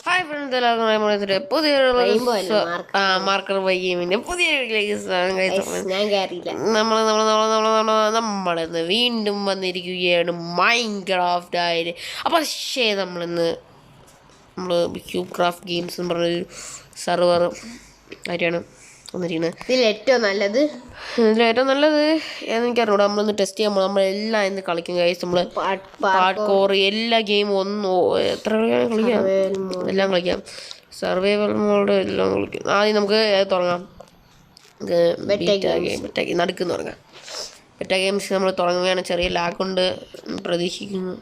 Hi friends, എല്ലാവർക്കും പുതിയൊരു marker by ഗെയിമിന്റെ നമ്മളിന്ന് വീണ്ടും വന്നിരിക്കുകയാണ് മൈൻക്രാഫ്റ്റ് ആയിട്ട്. അപ്പോൾ പക്ഷേ നമ്മൾ ക്യൂബ് ക്രാഫ്റ്റ് ഗെയിംസ് എന്ന് പറഞ്ഞൊരു സെർവർ ആയിട്ടാണ് വന്നിരിക്കുന്നത്. ഇതിലേറ്റവും നല്ലത് എനിക്കറിഞ്ഞൂടാ. നമ്മളൊന്ന് ടെസ്റ്റ് ചെയ്യുമ്പോൾ നമ്മളെല്ലാം ഇന്ന് കളിക്കും ഗൈസ്. നമ്മൾ പാർക്കോർ എല്ലാ ഗെയിമും എത്ര കളിക്കാം, എല്ലാം കളിക്കാം. സർവൈവൽ മോഡ് എല്ലാം കളിക്കും. ആദ്യം നമുക്ക് തുടങ്ങാം. നടുക്കുന്ന് തുടങ്ങാം. ബെറ്റ ഗെയിംസ് നമ്മൾ തുടങ്ങുകയാണ്. ചെറിയ ലാഗ് കൊണ്ട് പ്രതീക്ഷിക്കുന്നു.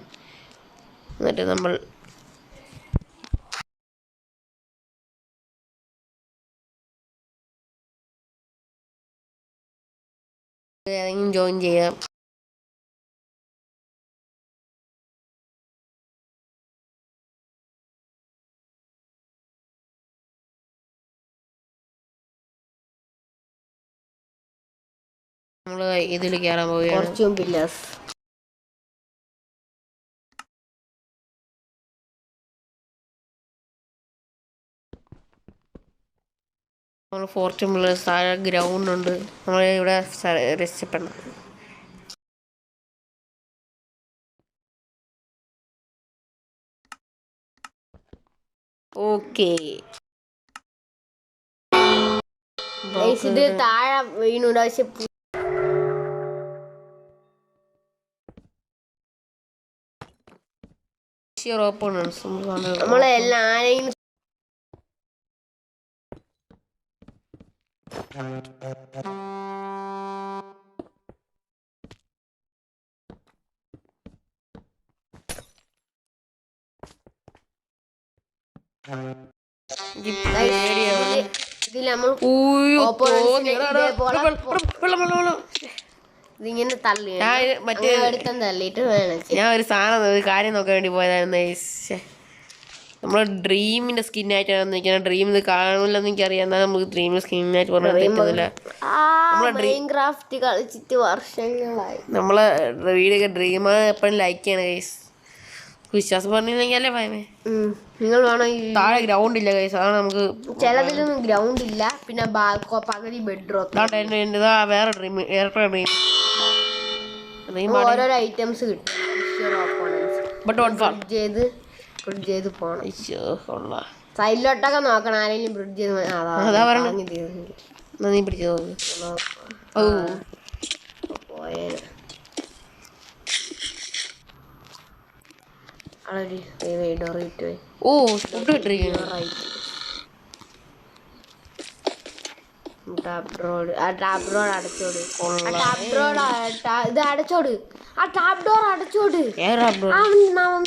എന്നിട്ട് നമ്മൾ ഏതെങ്കിലും ജോയിൻ ചെയ്യാം. നമ്മൾ ഇതിൽ കയറാൻ പോവുകയാണ്. നമ്മൾ ഫോർച്യൂൺ പില്ലേഴ്സ്, താഴെ ഗ്രൗണ്ട് ഉണ്ട്. നമ്മൾ ഇവിടെ രക്ഷപ്പെടണം. ഓക്കെ, ഇത് താഴെ വീണുണ്ട്. പക്ഷെ നമ്മളെല്ലാം ആരെയും ഇതിങ്ങനെ തള്ളിയിട്ട് ഞാൻ ഒരു സാധനം ഒരു കാര്യം നോക്കാൻ വേണ്ടി പോയതായിരുന്നു. നമ്മളെ ഡ്രീമിന്റെ സ്കിന്നായിട്ടാണ് നിൽക്കുന്നത്. ഡ്രീം ഇത് കാണില്ലെന്ന് എനിക്കറിയാം. എന്നാൽ നമുക്ക് ഡ്രീമിന്റെ സ്കിന്നായിട്ട് പറഞ്ഞാൽ തെറ്റുന്നില്ല. കളിച്ചിട്ട് വർഷങ്ങളായി. നമ്മളെ വീടൊക്കെ ഡ്രീം എപ്പോഴും ലൈക്ക് ചെയ്യണം ഗൈസ്. വിശ്വാസം പറഞ്ഞില്ലെങ്കിൽ അല്ലേ ഭയമേ. നിങ്ങൾ വേണോ താഴെ ഗ്രൗണ്ട് ഇല്ല ഗൈസ്. അതാണ് നമുക്ക് ചിലതിലൊന്നും ഗ്രൗണ്ട് ഇല്ല. പിന്നെ പകുതി ബെഡ്റൂം. വേറെ ഡ്രീം ഓരോരോ ഐറ്റംസ് കിട്ടും. ബ്രിഡ്ജ് ചെയ്ത് പോണം. സൈഡിലോട്ടൊക്കെ നോക്കണം. ആരെങ്കിലും ബ്രിഡ്ജ് ചെയ്ത് നീ പിടിച്ചോ. ഇത് അടച്ചോട്. ആ ടാപ്പ് ഡോർ അടച്ചോട്.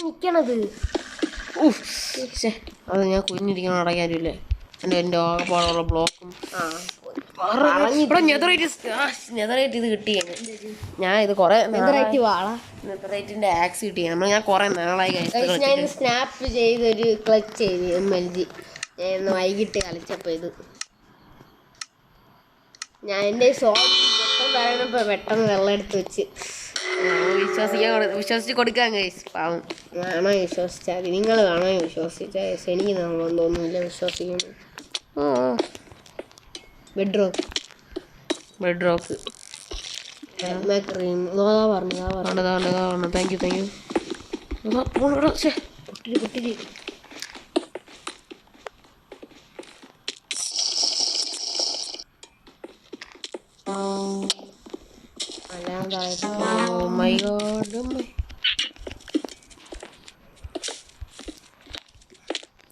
നിക്കണത് അത് ഞാൻ കുഞ്ഞിരിക്കണം. അടയ്ക്കാനില്ലേ എൻ്റെ ആകെപ്പാടുള്ള ബ്ലോക്കും ഇത് കിട്ടിയാണ്. ഞാൻ ഇത് കുറെ നെതറൈറ്റിന്റെ ആക്സ് കിട്ടിയാണ്. ഞാൻ കുറെ നാളായി സ്നാപ്പ് ചെയ്തൊരു ക്ലച്ച് ചെയ്ത് MLG ഞാൻ വൈകിട്ട് കളിച്ചപ്പോ ഇത് ഞാൻ എൻ്റെ പറയുന്നപ്പോ പെട്ടെന്ന് വെള്ളം എടുത്ത് വെച്ച് വിശ്വസിച്ച് കൊടുക്കാൻ ഗൈസ്. പാവം വേണോ വിശ്വസിച്ചാൽ നിങ്ങൾ വേണോ വിശ്വസിച്ചാൽ എനിക്ക് തോന്നുന്നില്ല വിശ്വസിക്കുന്നു. ബെഡ്റോക്ക് പറഞ്ഞു. താങ്ക് യു പൊട്ടിരി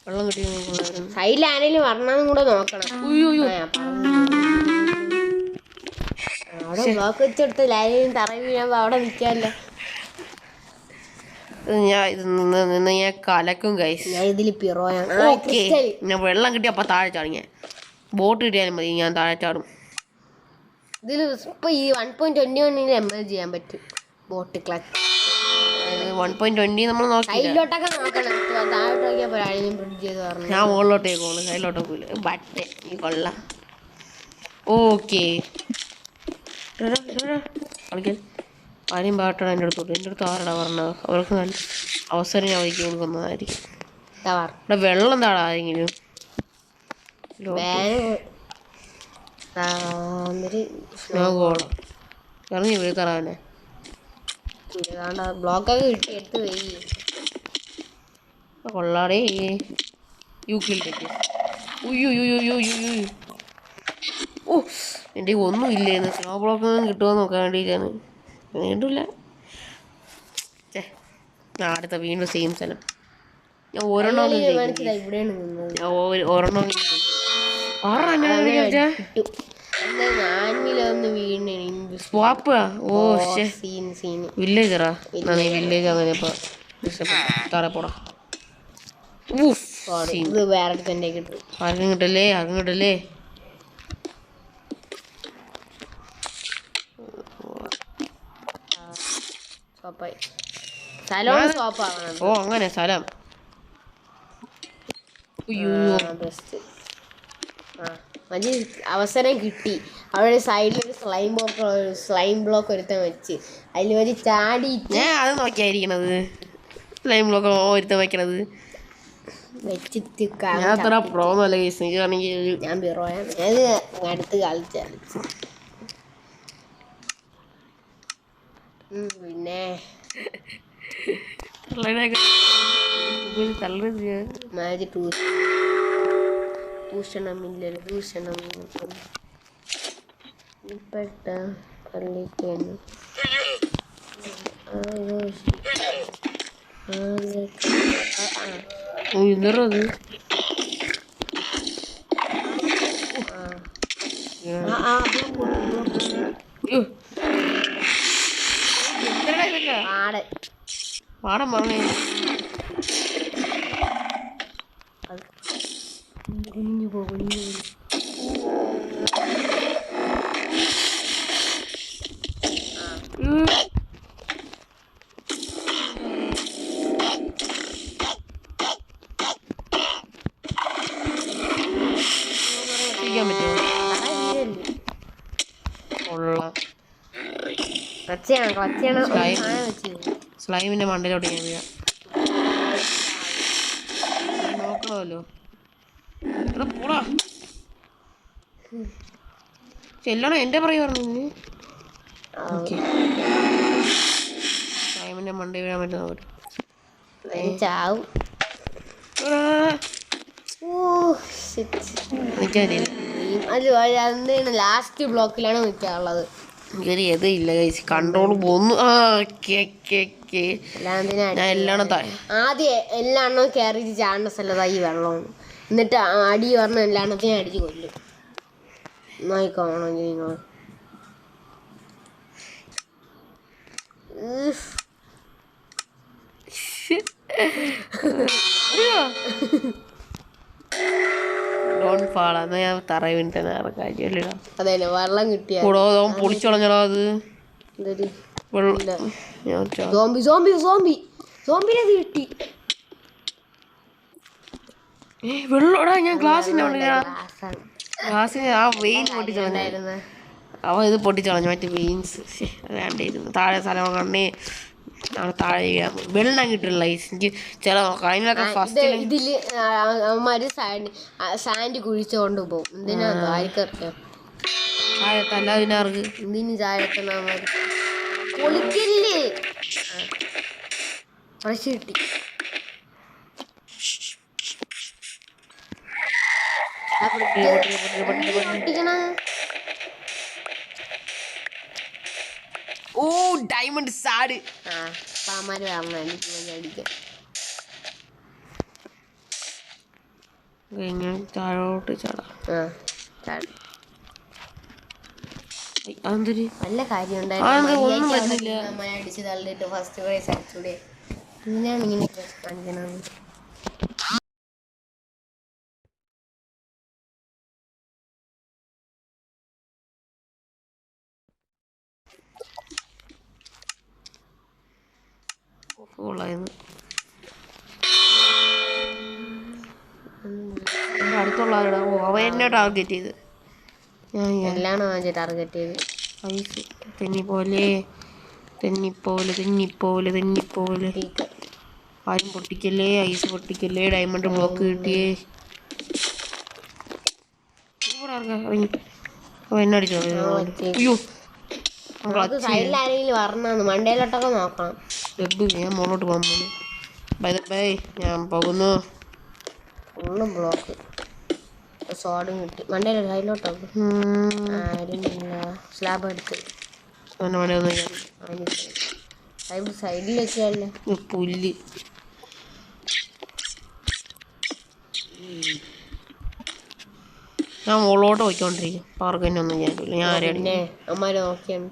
വെള്ളം കിട്ടി. സൈഡിൽ ആരെങ്കിലും വരണമെന്നും കൂടെ നോക്കണം. അവിടെ ബ്ലോക്ക് വെച്ചെടുത്ത് ആരെങ്കിലും തറ വീഴുമ്പോ അവിടെ നിൽക്കാമല്ലോ. ഞാൻ കലക്കും ഗൈസ്. ഞാൻ ഇതിൽ പിറോയാണ്. ഞാൻ വെള്ളം കിട്ടിയപ്പോ താഴെ ചാടിങ്ങ. ബോട്ട് കിട്ടിയാലും മതി, ഞാൻ താഴെ ചാടും. ഇതിൽ ഇപ്പൊ ഈ 1.21 ML ചെയ്യാൻ പറ്റും. ബോട്ട് ക്ലച്ച് 1.20 നമ്മൾ സൈഡിലോട്ടൊക്കെ നോക്കണം. ബ്രിഡ്ജ് ചെയ്ത് പറഞ്ഞു. ഞാൻ മുകളിലോട്ടേക്ക് പോകണം, സൈഡിലോട്ടൊക്കെ പോയില്ല. ബട്ടേ ഈ കൊള്ള. ഓക്കെ കളിക്കാൻ ആരെയും പാട്ടണം. എൻ്റെ അടുത്തോട്ട് ആരടാ പറഞ്ഞത്. അവർക്ക് നല്ല അവസരം ഞാൻ വയ്ക്കി കൊടുക്കുന്നതായിരിക്കും. ഇവിടെ വെള്ളം എന്താടാ ആരെങ്കിലും ഇറങ്ങി വീഴ്ത്തറാവനെ ബ്ലോക്കൊക്കെ കിട്ടി എടുത്ത് പോയി കൊള്ളാടേ ഓ എൻ്റെ ഒന്നും ഇല്ലേന്ന് സ്നോ ബ്ലോക്ക് കിട്ടുമോ നോക്കാൻ വേണ്ടിയിട്ടാണ് വേണ്ടില്ല അടുത്ത വീണ്ടും സെയിം സ്ഥലം ഞാൻ ഒരെണ്ണം വില്ലേജറാ വില്ലേജ് അങ്ങനെ ഇപ്പൊ താഴെ പോടാ ആർക്കും കിട്ടല്ലേ ഓ അങ്ങനെ സ്ഥലം അവസരം കിട്ടി അവിടെ സൈഡിലൊരു സ്ലൈം ബ്ലോക്ക് ഒരുത്തൻ വെച്ച് അതിൽ വരെ ചാടി അത് നോക്കിയായിരിക്കണത് സ്ലൈം ബ്ലോക്ക് ഒരുത്തൻ വെക്കണത് വെച്ചിട്ട് ഞാൻ ബിറോയാണ് അടുത്ത് കളിച്ച് പിന്നെ ദൂഷണം പെട്ട പള്ളിക്കുന്നു ഇന്നറത് പാടം പറഞ്ഞേ കുഞ്ഞു പോകും സ്ലൈമിന്റെ മണ്ടയിലോട്ട് ഞാൻ വീഴാം നോക്കണമല്ലോ പോടാ ചെല്ലണം എന്റെ പറയും പറഞ്ഞു സ്ലൈമിന്റെ മണ്ടയിൽ വീഴാൻ പറ്റുന്ന ചാവും ലാസ്റ്റ് ബ്ലോക്കിലാണ് നിൽക്കാനുള്ളത് എതില്ല കൺട്രോൾ പോന്നു ആദ്യം എല്ലാണ്ണവും കയറിയിട്ട് ചാടേണ്ട സ്ഥലത്തായി വെള്ളമാണ് എന്നിട്ട് അടി പറഞ്ഞ എല്ലാണ്ണത്തിനെ അടിച്ച് കൊല്ലും നോക്കണമെങ്കിൽ നിങ്ങൾ ഞാൻ തറ വീണിട്ട് കാര്യമല്ലോ അതെ വെള്ളം കിട്ടിയ പൊളിച്ചളഞ്ഞടാ അത് കിട്ടി വെള്ളോടാ ഞാൻ ഗ്ലാസ്സിന് ആ വെയിൻ പൊട്ടിച്ചളഞ്ഞായിരുന്നു അവൻ ഇത് പൊട്ടിച്ചളഞ്ഞു മറ്റേ വെയിൻസ് വേണ്ടിയിരുന്നു താഴെ സ്ഥലം കണ്ണേ താഴെ വെള്ളം കിട്ടില്ല എനിക്ക് ചില കഴിഞ്ഞൊക്കെ ഫസ്റ്റ് ഇതില് അവന്മാര് സാൻഡ് കുഴിച്ചുകൊണ്ട് പോകും എന്തിനാ ആർക്കറിയാം താഴത്തല്ലാതിനാർക്ക് എന്തിനു ചാഴത്തമാര് പൊളിക്കല്ലേ ഫ്രഷ് കിട്ടി ഓ ഡയമണ്ട് സാഡ് പാമാര് അടിക്കാം താഴോട്ട് ചാടാം നല്ല കാര്യം ഉണ്ടായിരുന്നു അടിച്ച് തള്ളിട്ട് ഫസ്റ്റ് പ്രൈസ് അടിച്ചൂടെ ഇങ്ങനെയാണ് ഇങ്ങനെ കാണിക്കണത് അടുത്തുള്ള അവ എന്നെ ടാർഗറ്റ് ചെയ്ത് എല്ലാം ടാർഗറ്റ് ചെയ്ത് ഐസ് തെന്നിപ്പോലെ ആരും പൊട്ടിക്കല്ലേ, ഐസ് പൊട്ടിക്കല്ലേ, ഡയമണ്ട് ബ്ലോക്ക് കിട്ടിയേ. ഇവിടെ ഇറങ്ങി എന്നെ അടിച്ചോ. അയ്യോ സൈഡിലാരെങ്കിലും വരണന്ന് മണ്ടയിലോട്ടൊക്കെ നോക്കണം. ഞാൻ മുകളിലോട്ട് പോകാൻ പോകുന്നു. ബൈ ഞാൻ പോകുന്നു. ഫുള്ളും ബ്ലോക്ക്. സോഡും കിട്ടി. മണ്ടയിലോ സൈഡിലോട്ടോ. ആരുമില്ല. സ്ലാബ് എടുത്ത് സൈഡിലൊക്കെയല്ലേ പുല്ല്. ഞാൻ മുകളിലോട്ട് പോയിക്കൊണ്ടിരിക്കും. പാർക്ക് തന്നെ ഒന്നും ചെയ്യാനില്ല. ഞാൻ പിന്നെ അമ്മമാര് നോക്കിയാണ്.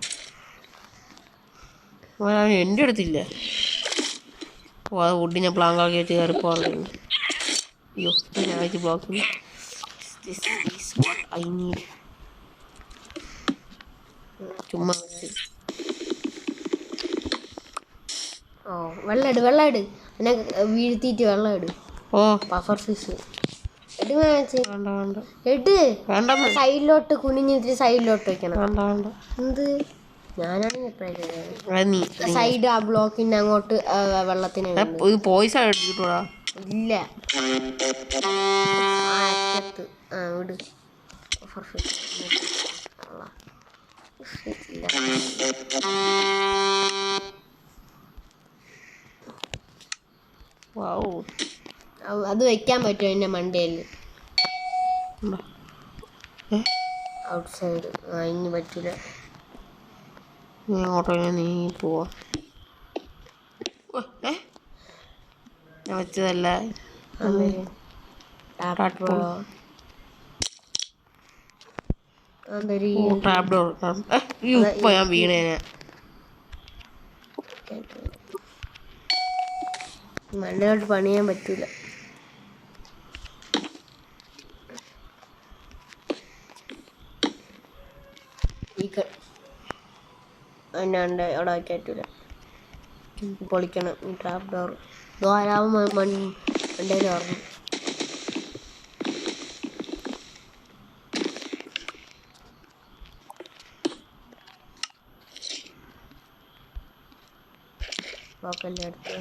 എൻ്റെ അടുത്തില്ല. ഓ അത് വുഡ് ഞാൻ പ്ലാങ്കാക്കി വെച്ച് കയറി പാർക്കുന്നു. അയ്യോ ഞാൻ വെച്ച് ബ്ലോക്ക്. ചുമ്മാ ഓ വെള്ളം ഇട് പിന്നെ വീഴ്ത്തിയിട്ട് വെള്ളം ഇട്. ഓ പഫർ ഫിഷ് സൈഡിലോട്ട് കുനിഞ്ഞിട്ട് സൈഡിലോട്ട് വെക്കണം. എന്ത് ഞാനാണ് സൈഡ് ആ ബ്ലോക്കിന്റെ അങ്ങോട്ട് വെള്ളത്തിന് ഇല്ല. അത് വെക്കാൻ പറ്റുമോ എന്റെ മണ്ടയില്? ഔട്ട് സൈഡ് ഇനി പറ്റില്ല. നീ പോവാ. ഞാൻ വെച്ചതല്ല. ഞാൻ വീണേനെ. മണ്ണിലോട്ട് പണിയാൻ പറ്റൂല. അന്നാണ്ട് അവിടെ വയ്ക്കാറ്റൂല. പൊളിക്കണം ഈ ട്രാപ്പ് ഡോർ. ദ്വാരാവും മണ്ടയിൽ ഓർമ്മ. ബ്ലോക്കല്ലേ അടുത്ത്.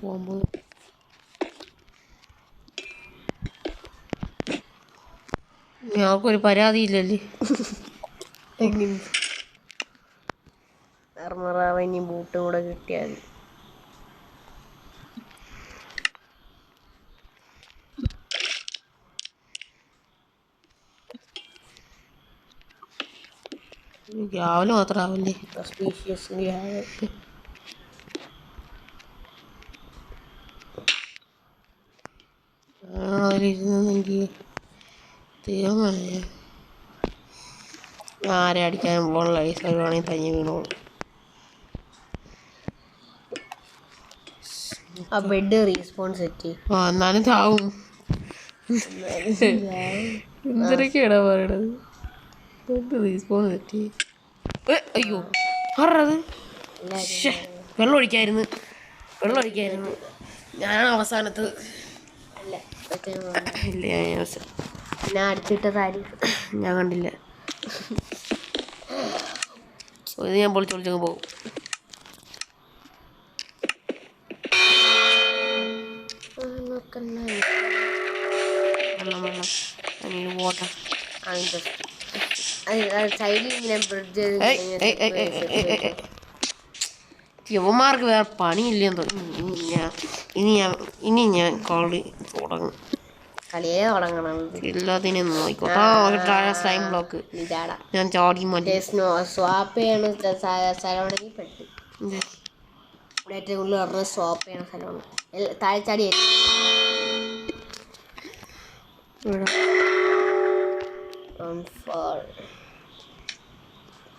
പോകുമ്പോ ഞങ്ങൾക്കൊരു പരാതിയില്ലല്ലേ. ഇനി ബൂട്ട് കൂടെ കിട്ടിയാൽ രാവിലെ മാത്രം ആവില്ലേ. അതിലിരുന്നെങ്കിൽ തീർന്നല്ലേ. ആരെ അടിക്കാനും പോകണ ഐസാണെങ്കിൽ തഞ്ഞി വീണോളൂ. ആ ബെഡ് റീസ്പോൺ സെറ്റ് എന്നാലും ചാവും. എന്തൊക്കെയാടാ പറയണത്? Bed respawn set. അയ്യോ ആരത്? വെള്ളം ഒഴിക്കായിരുന്നു. ഞാനാണ് അവസാനത്ത്. ഇല്ല ഞാൻ അടുത്തിട്ട താരി ഞാൻ കണ്ടില്ല. ഇത് ഞാൻ പൊളിച്ചൊളിച്ചങ്ങ് പോകും. പോട്ടെ. യുവമാർക്ക് വേറെ പണിയില്ലെന്ന് തോന്നുന്നു. ഇനി ഞാൻ കളി തുടങ്ങും. കളിയേ തുടങ്ങണം. എല്ലാത്തിനും നോക്കിക്കോട്ടെ. ടൈം ബ്ലോക്ക് ഞാൻ ചാടി മതി. സ്വാപ്പ് ചെയ്യണ സ്ഥലമാണെങ്കിൽ പെട്ടു. ഏറ്റവും കൂടുതൽ പറഞ്ഞ സ്വാപ്പ് ചെയ്യണ സ്ഥലമാണ്. താഴെച്ചാടി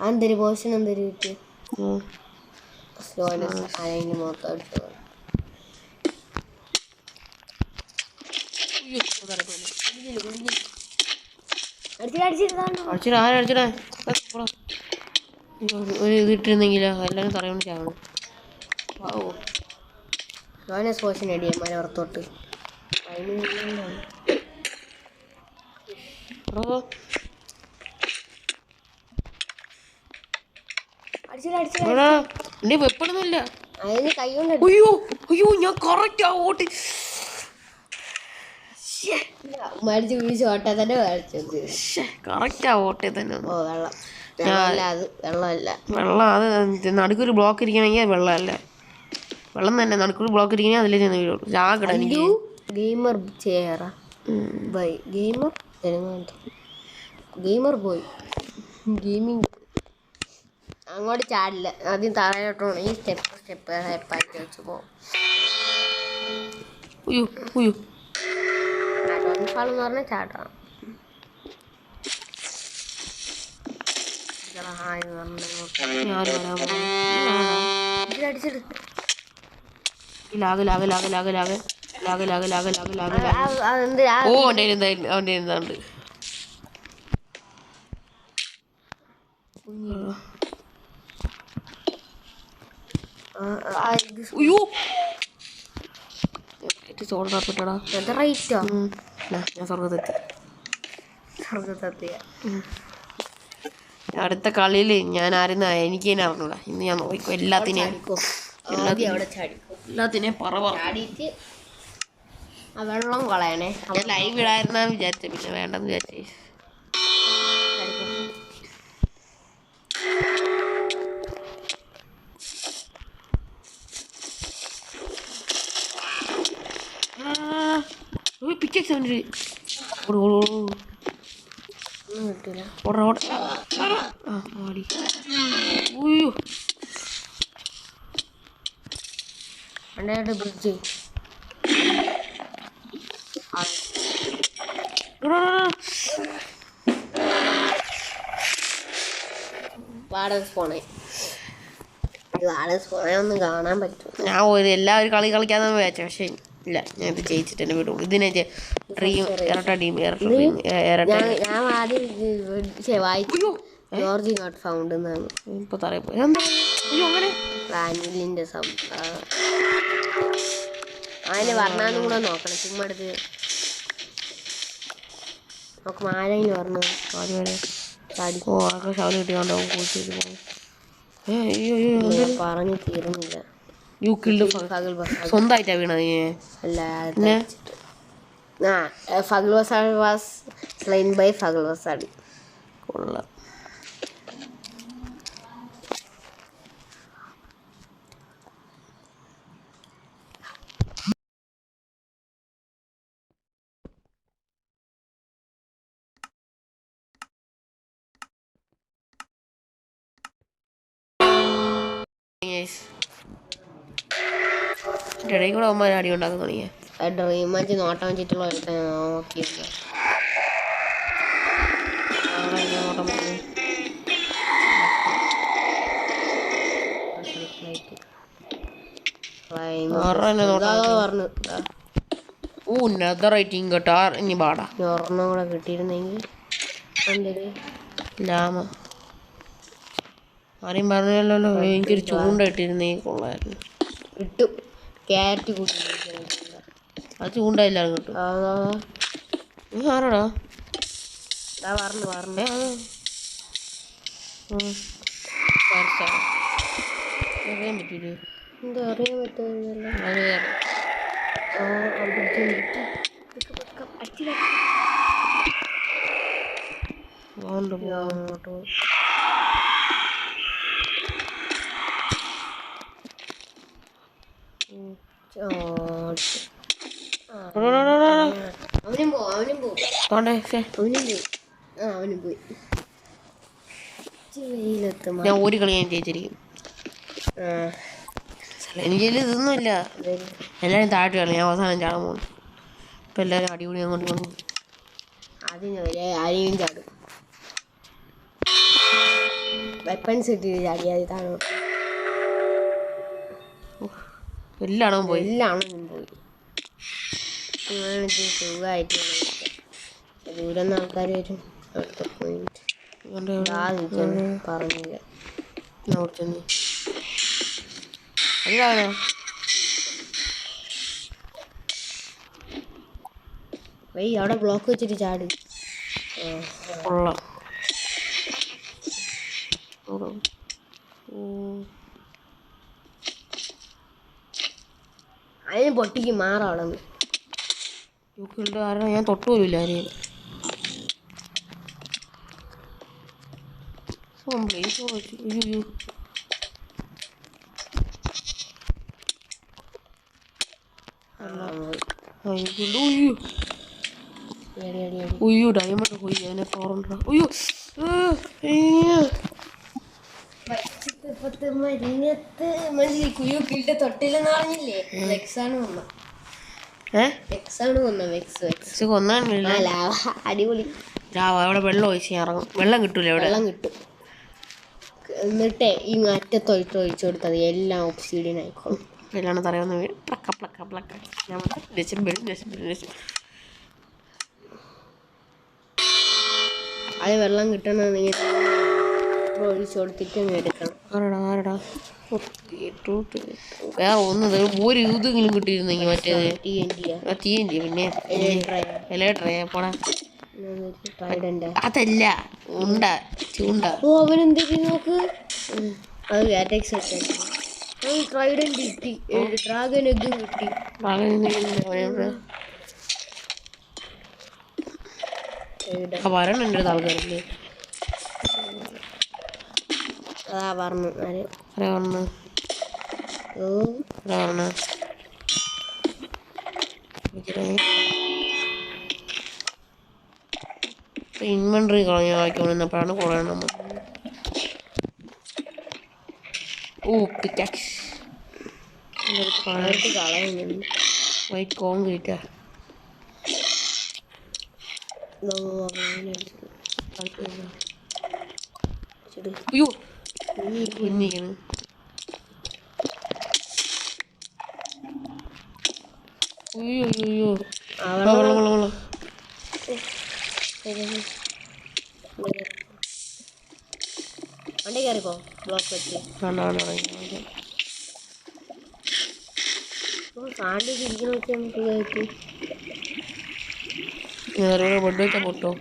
എന്തൊരു പോഷൻ എന്തൊരു കിട്ടി. സ്ലോനെസ് അതിന് മൊത്തം അടിച്ചത്. ഒരു ഇതിട്ടിരുന്നെങ്കിലോ എല്ലാവരും തറയോണ്ട് ചാവണം. സ്ലോനെസ് പോഷൻ അടിയന്മാരെ പുറത്തോട്ട്. എന്റെ വെപ്പണൊന്നുമില്ല. അതിന് കൈ കൊണ്ട് അയ്യോ അയ്യോ ഞാൻ കറക്റ്റ് ആ ഓട്ടി മരിച്ചു വീഴ്ച ഓട്ടാ തന്നെ മേടിച്ചത്. കറക്റ്റ് ആ ഓട്ടേ തന്നെ. ഓ വെള്ളം വെള്ളമല്ല, അത് വെള്ളമല്ല, വെള്ളം. അത് നടുക്കൊരു ബ്ലോക്ക് ഇരിക്കണമെങ്കിൽ വെള്ളമല്ല, വെള്ളം തന്നെ. നടുക്കൊരു ബ്ലോക്ക് ഇരിക്കണമെങ്കിൽ അതിലേ ചെന്ന് വീഴുള്ളൂ. ജാഗ്രത. എനിക്ക് ഗെയിമർ ചേറ ബൈ ഗെയിമർ പോയി ഗെയിമിങ്. അങ്ങോട്ട് ചാടില്ല, ആദ്യം താഴോട്ട് പോകണം. ഈ സ്റ്റെപ്പായിട്ട് വെച്ച് പോകും. ഡോൺഫാളെന്ന് പറഞ്ഞാൽ ചാടണം. ഓ അവൻ്റെ എന്താണ്ട് അയ്യോ സോൾഡറാ. ഞാൻ സ്വർഗത്തെത്തി. അടുത്ത കളിയിൽ ഞാൻ ആരെന്ന് എനിക്ക് തന്നെ അറിഞ്ഞൂടാ. ഇന്ന് ഞാൻ നോക്കിക്കോ എല്ലാത്തിനെയും ചാടിയിട്ട് ആ വെള്ളം കളയണേ. ഞാൻ ലൈവ് ഇടായിരുന്നാന്ന് വിചാരിച്ച, പിന്നെ വേണ്ടെന്ന് വിചാരിച്ചേ. പിച്ചക്സ് കിട്ടില്ല. ബ്രിഡ്ജ് ഒന്നും കാണാൻ പറ്റും. ഞാൻ എല്ലാവരും കളി കളിക്കാന്ന് വിചാരിച്ചു, പക്ഷെ ഇല്ല, ഞാൻ ഇത് ജയിച്ചിട്ട് തന്നെ വിടും. ഇതിനെ ഡ്രീം ഇരട്ട ടീം ഞാൻ ആദ്യം വായിച്ചു ജോർജ് നോട്ട് ഫൗണ്ട് എന്നാണ്. ഇപ്പൊ വാനിലിന്റെ അതിന് പറഞ്ഞാലും കൂടെ നോക്കണം. ചുമ്മാ എടുത്ത് നോക്കും. ആരെങ്കിലും പറഞ്ഞു പറഞ്ഞു തീർന്നില്ല. സ്വന്തമായിട്ടാ വീണത്. അല്ല, ഫഗൽ വസാഡ് വാസ് സ്ലെയിൻ ബൈ ഫഗൽ വസാഡ്. കൊള്ളാം. ഇടയിൽ കൂടെ അമ്മ അടി ഉണ്ടാക്കാൻ തുടങ്ങിയ ഡ്രീം മാച്ച് നോട്ടം വെച്ചിട്ടുള്ള നോക്കിയിരുന്നു. കേട്ടോ. ഇനി പാടാ ഒരെണ്ണം കൂടെ കിട്ടിയിരുന്നെങ്കിൽ ലാമ ആരെയും പറഞ്ഞല്ലോ. എനിക്കൊരു ചൂണ്ട ഇട്ടിരുന്നെങ്കിൽ കൊള്ളായിരുന്നു. കിട്ടും. ക്യാരറ്റ് കൂട്ടി അത് ചൂണ്ട എല്ലാവരും കിട്ടും. ആരാടാ പറഞ്ഞു അറിയാൻ പറ്റൂലേ? എന്താ അറിയാൻ പറ്റുന്നില്ല. ഞാൻ ഒരു കളി ഞാൻ ജയിച്ചിരിക്കും. എനിക്ക് ഇതൊന്നുമില്ല. എല്ലാവരും താഴ്ത്തി കളി. ഞാൻ അവസാനം ചാടാൻ പോകുന്നു. ഇപ്പം എല്ലാവരും അടിപൊളി അങ്ങോട്ട് കൊണ്ടു. ആരെയും ചാടും. വെപ്പൺസ് കിട്ടി ചാടിയാൽ താഴോട്ട് എല്ലാണോ പോയി. സുഖമായിട്ട് ദൂരം ആൾക്കാർ വരും. പറഞ്ഞില്ല. അവിടെ ബ്ലോക്ക് വെച്ചിട്ട് ചാടി. കൊള്ളാം. അതിന് പൊട്ടിക്ക് മാറാളന്ന് ആരാ ഞാൻ തൊട്ട് പോലില്ല ആരെയും. ഉയ്യോ ഡയമണ്ട് പോയി അതിനെ 400. ഉയ്യോ തൊട്ടില്ലെന്ന് പറഞ്ഞില്ലേ വെക്സാണ് വന്ന കൊന്നാണില്ല. അടിപൊളി. അവിടെ വെള്ളം ഒഴിച്ച് ഇറങ്ങും. വെള്ളം കിട്ടൂല ഇവിടെ. വെള്ളം കിട്ടും. എന്നിട്ടേ ഈ അറ്റത്തൊഴിച്ച് ഒഴിച്ചു കൊടുത്തത് എല്ലാം ഒബ്സിഡിയൻ ആയിക്കോളും. എല്ലാം തറയൊന്ന് പ്ലക്ക പ്ലക്ക പ്ലക്ക. അത് വെള്ളം കിട്ടണമെങ്കിൽ ഒഴിച്ചു കൊടുത്തിട്ട് എടുക്കണം. ആരടാ വേറെ ഒന്നത് ഒരു ഇതെങ്കിലും കിട്ടിയിരുന്നെങ്കിൽ മറ്റേത് TNT പിന്നെ പോടാ. അതല്ല ഉണ്ട ചൂണ്ട. അവനെന്തൊക്കെ നോക്ക്. അത് വാറ്റക്സ് ട്രൈഡന്റ് കിട്ടി. ഡ്രാഗൺ എഗ്ഗും കിട്ടി. വരണുണ്ട് ആൾക്കാരില്ലേ. അതാ പറഞ്ഞു ഇൻവെന്ററി കളഞ്ഞ വായിക്കൊണ്ടിരുന്നപ്പോഴാണ് കുറേ നമ്മൾ. വൈറ്റ് കോൺക്രീറ്റാ. അയ്യോ കുഞ്ഞിരിക്കണ്. അയ്യോ വെള്ളം വണ്ടി കയറിപ്പോ ബ്ലോക്ക് വെച്ച് ബെഡ് വെച്ചാൽ പൊട്ടോ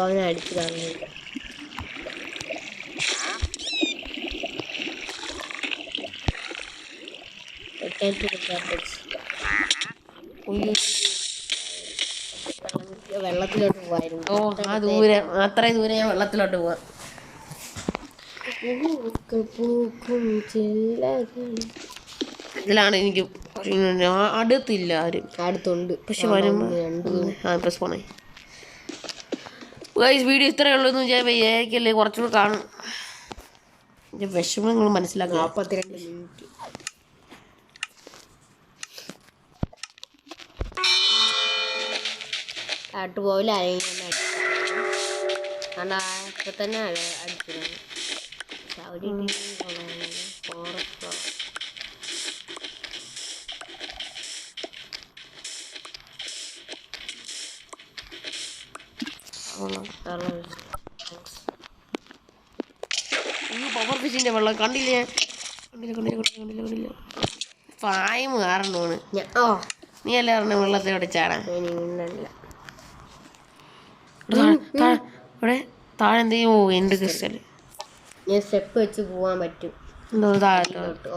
അവനെ അടിച്ചു തന്നെ. വെള്ളത്തിലോട്ട് പോവായിരുന്നു. അത്രയും ദൂരം ഞാൻ വെള്ളത്തിലോട്ട് പോവാം. ഇതിലാണ് എനിക്ക് അടുത്തില്ല ആരും. അടുത്തുണ്ട് പക്ഷെ വരുമ്പോ വീഡിയോ ഇത്രയേ ഉള്ളൂ എന്ന് വിചാരിക്കല്ലേ. കുറച്ചുകൂടെ കാണും. വിഷമങ്ങൾ മനസ്സിലാക്കുക. 42 മിനിറ്റ്. കാട്ടുപോവില്ല ആരെങ്കിലും കാരണം ഇപ്പൊ തന്നെ അടിക്കുന്നത്. പവർ ഫിഷിന്റെ വെള്ളം കണ്ടില്ലേ? പായം കാരണമാണ്. നീ അല്ലേ പറഞ്ഞ വെള്ളത്തിലോട്ട് ചാടാൻ? ഇവിടെ താഴെ എന്തെങ്കിലും എന്ത് ക്രിസ്റ്റല് ഞാൻ സ്റ്റെപ്പ് വെച്ച് പോവാൻ പറ്റും. താഴോട്ട്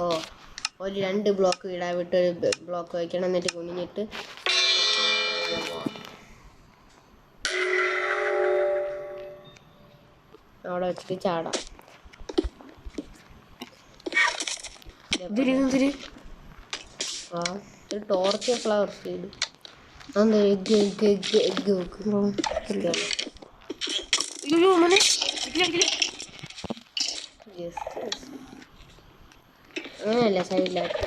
ഒരു 2 ബ്ലോക്ക് ഇടാൻ വിട്ട് ഒരു ബ്ലോക്ക് വയ്ക്കണം. എന്നിട്ട് കുനിഞ്ഞിട്ട് അവിടെ വെച്ചിട്ട് ചാടാം. ടോർച്ച് ഫ്ലവർ സീഡ് അങ്ങനെയല്ല സൈഡിലായിട്ട്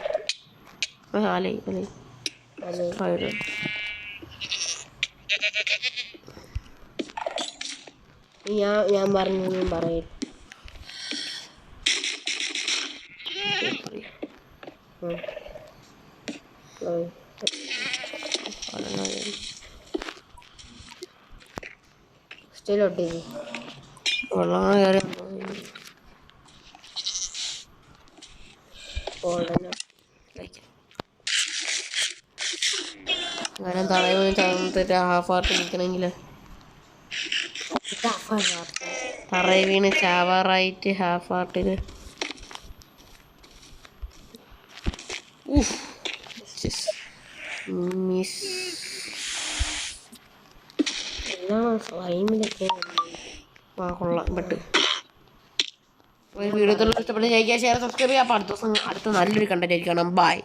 ഞാൻ പറഞ്ഞു പറയും. പോസ്റ്റിലോട്ട് വെള്ളം കയറി അങ്ങനെ തറയിൽ ചാന്നിട്ട് ഹാഫ് ഹാർട്ട് നിൽക്കണമെങ്കിൽ തറയിൽ വീണ് ചാവാറായിട്ട് ഹാഫ് ഹാർട്ടിന് മിസ് സ്ലൈമിലൊക്കെ കൊള്ളാം ബട്ട് വീഡിയോ ഇഷ്ടപ്പെട്ട് ഷെയർ സബ്സ്ക്രൈബ് ചെയ്യാം. അപ്പോൾ അടുത്ത ദിവസം അടുത്ത നല്ലൊരു കണ്ടന്റ് ആയിരിക്കണം. ബൈ.